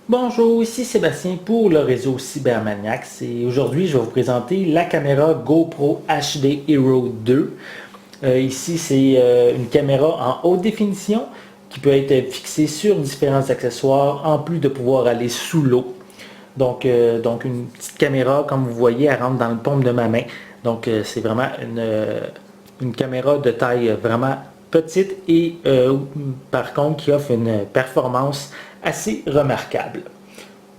Bonjour, ici Sébastien pour le réseau Cybermaniacs et aujourd'hui je vais vous présenter la caméra GoPro HD Hero 2. Ici c'est une caméra en haute définition qui peut être fixée sur différents accessoires en plus de pouvoir aller sous l'eau. Donc une petite caméra, comme vous voyez, elle rentre dans le paume de ma main. Donc c'est vraiment une caméra de taille vraiment petite et par contre qui offre une performance assez remarquable.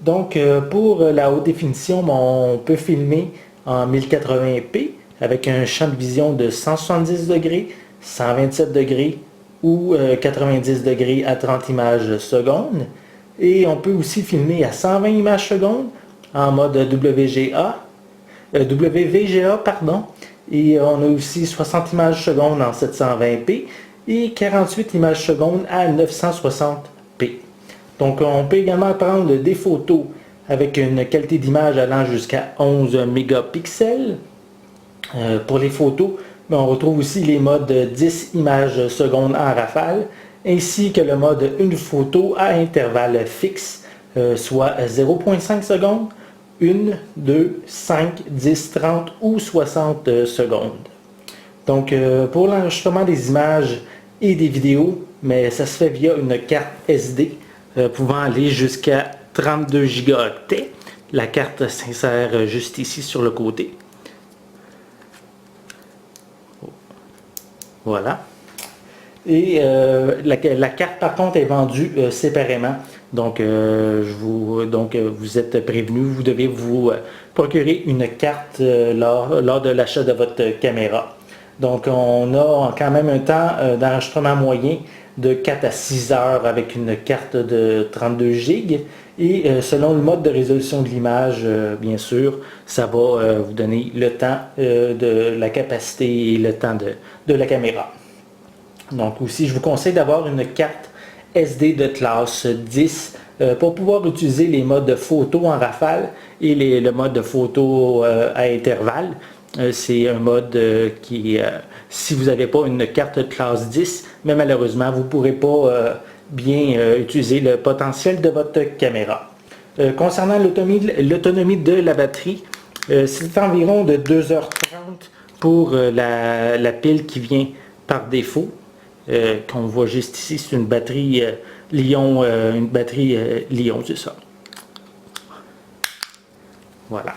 Donc pour la haute définition, on peut filmer en 1080p avec un champ de vision de 170 degrés, 127 degrés ou 90 degrés à 30 images secondes. Et on peut aussi filmer à 120 images secondes en mode WVGA, pardon. Et on a aussi 60 images secondes en 720p et 48 images secondes à 960p. Donc on peut également prendre des photos avec une qualité d'image allant jusqu'à 11 mégapixels. Pour les photos, on retrouve aussi les modes 10 images secondes en rafale, ainsi que le mode une photo à intervalle fixe, soit 0,5 secondes, 1, 2, 5, 10, 30 ou 60 secondes. Donc pour l'enregistrement des images et des vidéos, mais ça se fait via une carte SD pouvant aller jusqu'à 32 gigaoctets. La carte s'insère juste ici sur le côté. Voilà. Et la carte par contre est vendue séparément. Donc, vous êtes prévenu, vous devez vous procurer une carte lors de l'achat de votre caméra. Donc on a quand même un temps d'enregistrement moyen de 4 à 6 heures avec une carte de 32 GB. Et selon le mode de résolution de l'image, bien sûr, ça va vous donner le temps de la capacité et le temps de la caméra. Donc aussi, je vous conseille d'avoir une carte SD de classe 10 pour pouvoir utiliser les modes photo en rafale et le mode photo à intervalle. C'est un mode qui, si vous n'avez pas une carte de classe 10, mais malheureusement, vous ne pourrez pas bien utiliser le potentiel de votre caméra. Concernant l'autonomie de la batterie, c'est environ de 2h30 pour la pile qui vient par défaut. Qu'on voit juste ici, c'est une batterie Lion, Lion, c'est ça. Voilà.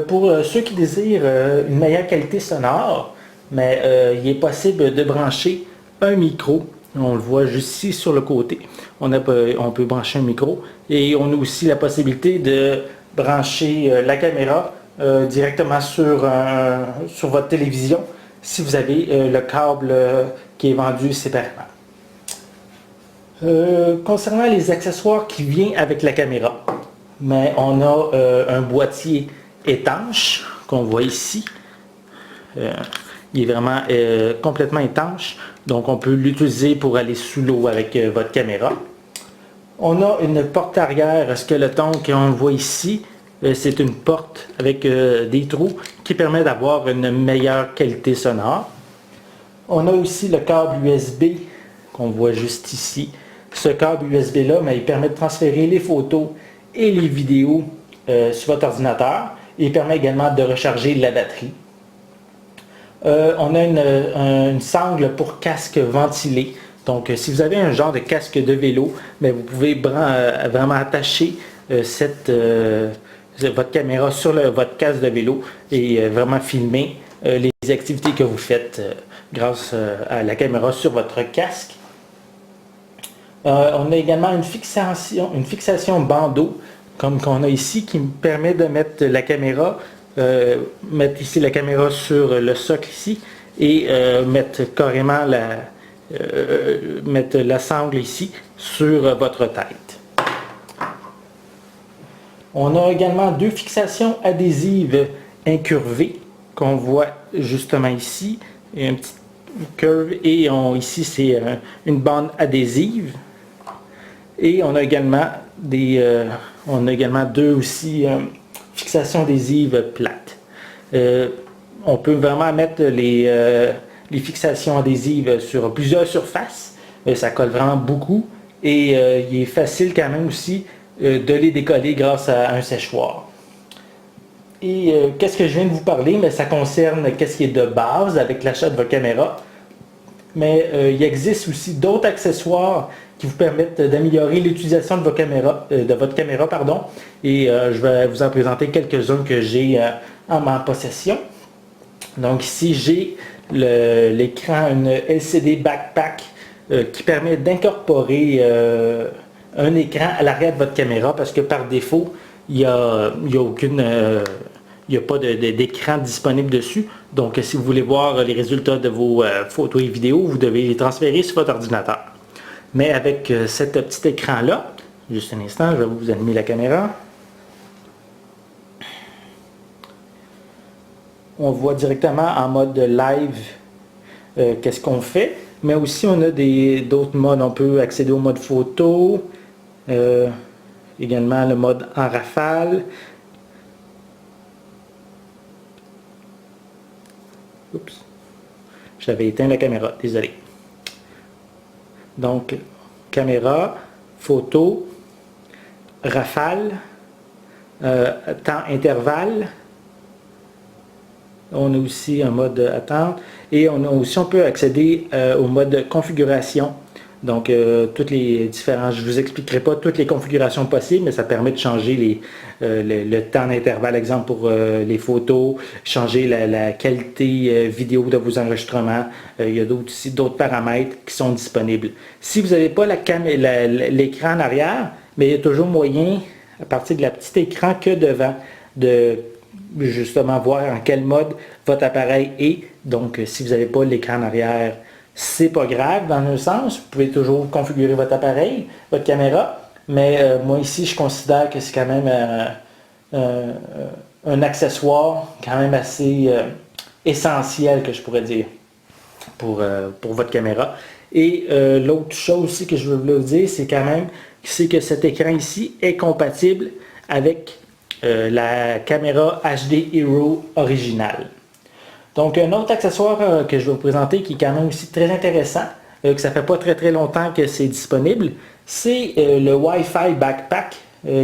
Pour ceux qui désirent une meilleure qualité sonore, mais il est possible de brancher un micro. On le voit juste ici sur le côté. On peut brancher un micro et on a aussi la possibilité de brancher la caméra directement sur votre télévision si vous avez le câble qui est vendu séparément. Concernant les accessoires qui viennent avec la caméra, mais on a un boîtier étanche qu'on voit ici. Il est vraiment complètement étanche, donc on peut l'utiliser pour aller sous l'eau avec votre caméra. On a une porte arrière skeleton qu'on voit ici. C'est une porte avec des trous qui permet d'avoir une meilleure qualité sonore. On a aussi le câble USB qu'on voit juste ici. Ce câble USB là, mais il permet de transférer les photos et les vidéos sur votre ordinateur. Il permet également de recharger la batterie. On a une sangle pour casque ventilé. Donc si vous avez un genre de casque de vélo, mais vous pouvez vraiment attacher votre caméra sur votre casque de vélo et vraiment filmer les activités que vous faites grâce à la caméra sur votre casque. On a également une fixation bandeau comme qu'on a ici qui me permet de mettre la caméra, mettre ici la caméra sur le socle ici et mettre carrément mettre la sangle ici sur votre tête. On a également deux fixations adhésives incurvées qu'on voit justement ici. Et un petit curve et ici c'est une bande adhésive. Et on a également deux aussi fixations adhésives plates. On peut vraiment mettre les fixations adhésives sur plusieurs surfaces. Ça colle vraiment beaucoup. et il est facile quand même aussi de les décoller grâce à un séchoir. Et qu'est-ce que je viens de vous parler? Mais ça concerne qu'est-ce qui est de base avec l'achat de votre caméra. Mais il existe aussi d'autres accessoires qui vous permettent d'améliorer l'utilisation de votre caméra, pardon. Et je vais vous en présenter quelques-uns que j'ai en ma possession. Donc ici, j'ai l'écran, une LCD Backpack qui permet d'incorporer un écran à l'arrière de votre caméra parce que par défaut, il n'y a pas d'écran disponible dessus. Donc, si vous voulez voir les résultats de vos photos et vidéos, vous devez les transférer sur votre ordinateur. Mais avec cet petit écran-là, juste un instant, je vais vous allumer la caméra. On voit directement en mode live qu'est-ce qu'on fait. Mais aussi, on a d'autres modes. On peut accéder au mode photo, également le mode en rafale. Oups, j'avais éteint la caméra, désolé. Donc, caméra, photo, rafale, temps intervalle. On a aussi un mode attente et on peut accéder au mode configuration. Donc, toutes les différents, je ne vous expliquerai pas toutes les configurations possibles, mais ça permet de changer le temps d'intervalle, exemple pour les photos, changer la qualité vidéo de vos enregistrements. Il y a aussi d'autres paramètres qui sont disponibles. Si vous n'avez pas l'écran en arrière, mais il y a toujours moyen, à partir de la petite écran que devant, de justement voir en quel mode votre appareil est. Donc, si vous n'avez pas l'écran en arrière, c'est pas grave dans un sens. Vous pouvez toujours configurer votre appareil, votre caméra. Mais moi ici, je considère que c'est quand même un accessoire quand même assez essentiel, que je pourrais dire, pour votre caméra. Et l'autre chose aussi que je veux vous dire, c'est que cet écran ici est compatible avec la caméra HD Hero originale. Donc, un autre accessoire que je vais vous présenter qui est quand même aussi très intéressant, que ça fait pas très longtemps que c'est disponible, c'est le Wi-Fi Backpack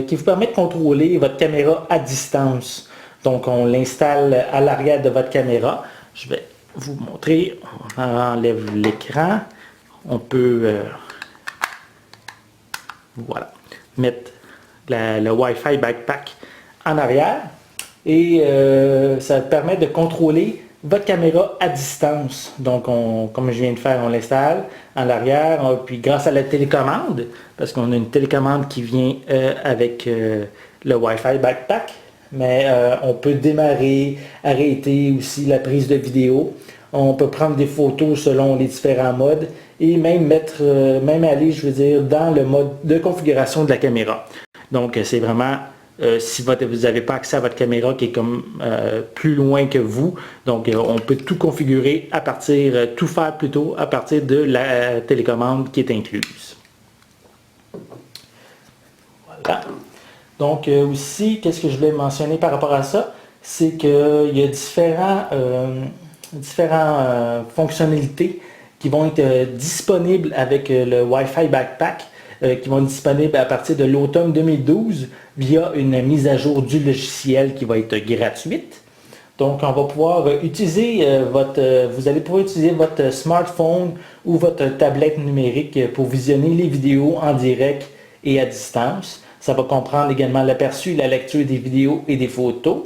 qui vous permet de contrôler votre caméra à distance. Donc, on l'installe à l'arrière de votre caméra. Je vais vous montrer. On enlève l'écran. On peut voilà, mettre le Wi-Fi Backpack en arrière et ça permet de contrôler votre caméra à distance. Donc, comme je viens de faire, on l'installe en arrière, puis grâce à la télécommande, parce qu'on a une télécommande qui vient avec le Wi-Fi Backpack, mais on peut démarrer, arrêter aussi la prise de vidéo. On peut prendre des photos selon les différents modes et même aller, je veux dire, dans le mode de configuration de la caméra. Donc, c'est vraiment si vous n'avez pas accès à votre caméra qui est comme plus loin que vous, donc on peut tout configurer tout faire plutôt à partir de la télécommande qui est incluse. Voilà. Donc aussi, qu'est-ce que je voulais mentionner par rapport à ça, c'est qu'il y a différentes fonctionnalités qui vont être disponibles avec le Wi-Fi Backpack, qui vont être disponibles à partir de l'automne 2012 via une mise à jour du logiciel qui va être gratuite. Donc, on va pouvoir utiliser vous allez pouvoir utiliser votre smartphone ou votre tablette numérique pour visionner les vidéos en direct et à distance. Ça va comprendre également l'aperçu, la lecture des vidéos et des photos.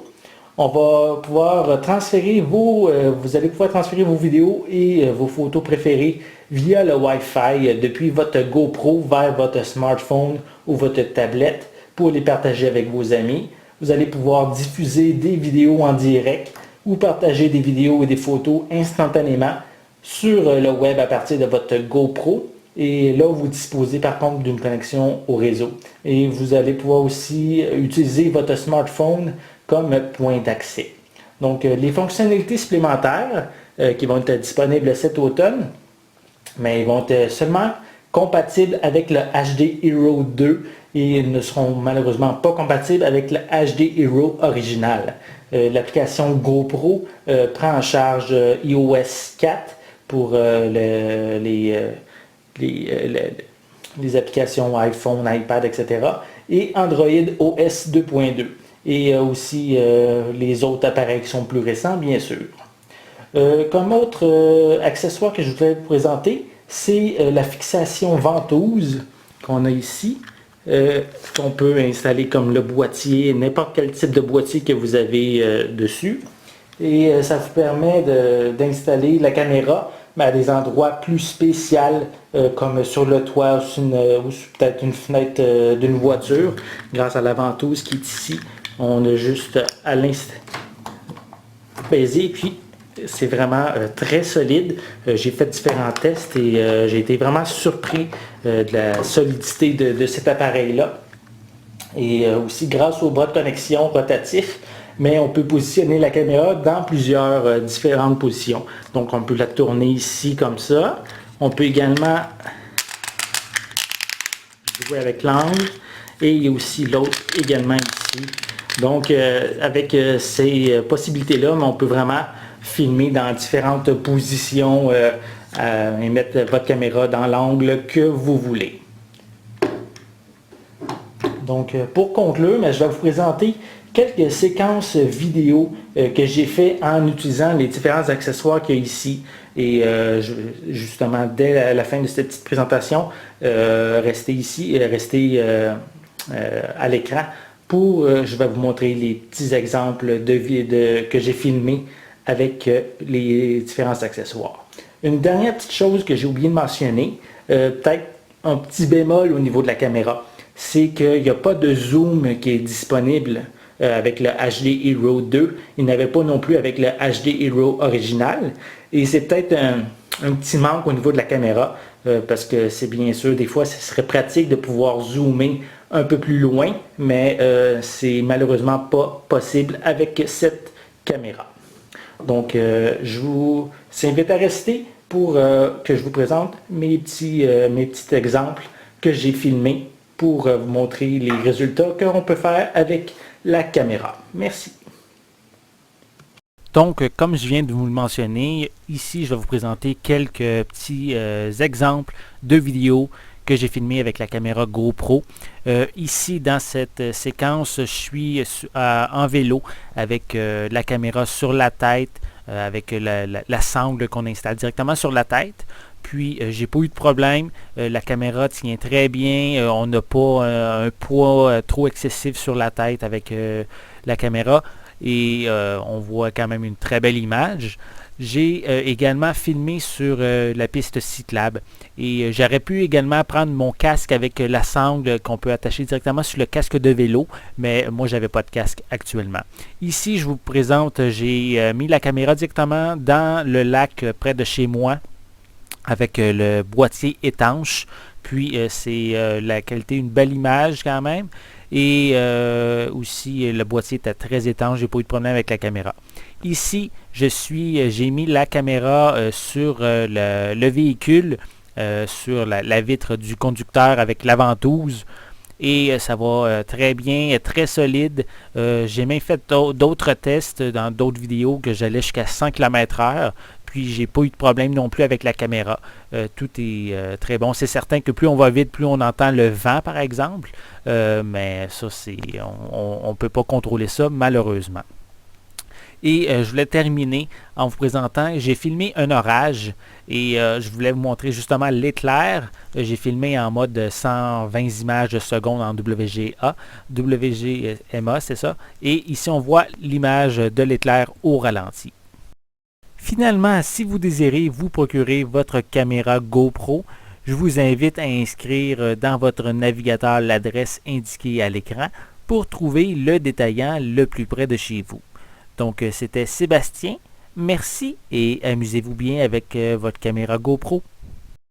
On va pouvoir transférer vous allez pouvoir transférer vos vidéos et vos photos préférées via le Wi-Fi depuis votre GoPro vers votre smartphone ou votre tablette pour les partager avec vos amis. Vous allez pouvoir diffuser des vidéos en direct ou partager des vidéos et des photos instantanément sur le web à partir de votre GoPro. Et là, vous disposez par contre d'une connexion au réseau. Et vous allez pouvoir aussi utiliser votre smartphone comme point d'accès. Donc, les fonctionnalités supplémentaires qui vont être disponibles cet automne, mais ils vont être seulement compatibles avec le HD Hero 2 et ils ne seront malheureusement pas compatibles avec le HD Hero original. L'application GoPro prend en charge iOS 4 pour les applications iPhone, iPad, etc. et Android OS 2.2 et aussi les autres appareils qui sont plus récents, bien sûr. Comme autre accessoire que je voudrais vous présenter, c'est la fixation ventouse qu'on a ici, qu'on peut installer comme le boîtier, n'importe quel type de boîtier que vous avez dessus. Et ça vous permet d'installer la caméra à des endroits plus spéciaux, comme sur le toit ou sur peut-être une fenêtre d'une voiture. Grâce à la ventouse qui est ici, on a juste à l'installer, peser, puis c'est vraiment très solide. J'ai fait différents tests et j'ai été vraiment surpris de la solidité de cet appareil-là. Et aussi grâce au bras de connexion rotatif, mais on peut positionner la caméra dans plusieurs différentes positions. Donc on peut la tourner ici comme ça. On peut également jouer avec l'angle et il y a aussi l'autre également ici. Donc avec ces possibilités-là, on peut vraiment filmer dans différentes positions et mettre votre caméra dans l'angle que vous voulez. Donc pour conclure, je vais vous présenter quelques séquences vidéo que j'ai fait en utilisant les différents accessoires qu'il y a ici. Et justement, dès la fin de cette petite présentation, restez ici, restez à l'écran pour, je vais vous montrer les petits exemples que j'ai filmés avec les différents accessoires. Une dernière petite chose que j'ai oublié de mentionner, peut-être un petit bémol au niveau de la caméra, c'est qu'il n'y a pas de zoom qui est disponible avec le HD Hero 2. Il n'avait pas non plus avec le HD Hero original. Et c'est peut-être un petit manque au niveau de la caméra, parce que c'est bien sûr, des fois, ce serait pratique de pouvoir zoomer un peu plus loin, mais c'est malheureusement pas possible avec cette caméra. Donc, je vous invite à rester pour que je vous présente mes petits exemples que j'ai filmés pour vous montrer les résultats qu'on peut faire avec la caméra. Merci. Donc, comme je viens de vous le mentionner, ici, je vais vous présenter quelques petits exemples de vidéos que j'ai filmées avec la caméra GoPro. Ici, dans cette séquence, je suis en vélo avec la caméra sur la tête, avec la sangle qu'on installe directement sur la tête. Puis, j'ai pas eu de problème. La caméra tient très bien. On n'a pas un poids trop excessif sur la tête avec la caméra. Et on voit quand même une très belle image. J'ai également filmé sur la piste cyclable. Et j'aurais pu également prendre mon casque avec la sangle qu'on peut attacher directement sur le casque de vélo. Mais moi, j'avais pas de casque actuellement. Ici, je vous présente, j'ai mis la caméra directement dans le lac près de chez moi, avec le boîtier étanche, puis c'est la qualité, une belle image quand même, et aussi le boîtier était très étanche, j'ai pas eu de problème avec la caméra. Ici, j'ai mis la caméra sur le véhicule, sur la vitre du conducteur avec la ventouse, et ça va très bien, très solide. J'ai même fait d'autres tests dans d'autres vidéos que j'allais jusqu'à 100 km/h. Puis j'ai pas eu de problème non plus avec la caméra. Tout est très bon. C'est certain que plus on va vite, plus on entend le vent, par exemple. Mais ça, on ne peut pas contrôler ça, malheureusement. Et je voulais terminer en vous présentant, j'ai filmé un orage et je voulais vous montrer justement l'éclair. J'ai filmé en mode 120 images de seconde en WGMA, c'est ça. Et ici, on voit l'image de l'éclair au ralenti. Finalement, si vous désirez vous procurer votre caméra GoPro, je vous invite à inscrire dans votre navigateur l'adresse indiquée à l'écran pour trouver le détaillant le plus près de chez vous. Donc, c'était Sébastien. Merci et amusez-vous bien avec votre caméra GoPro.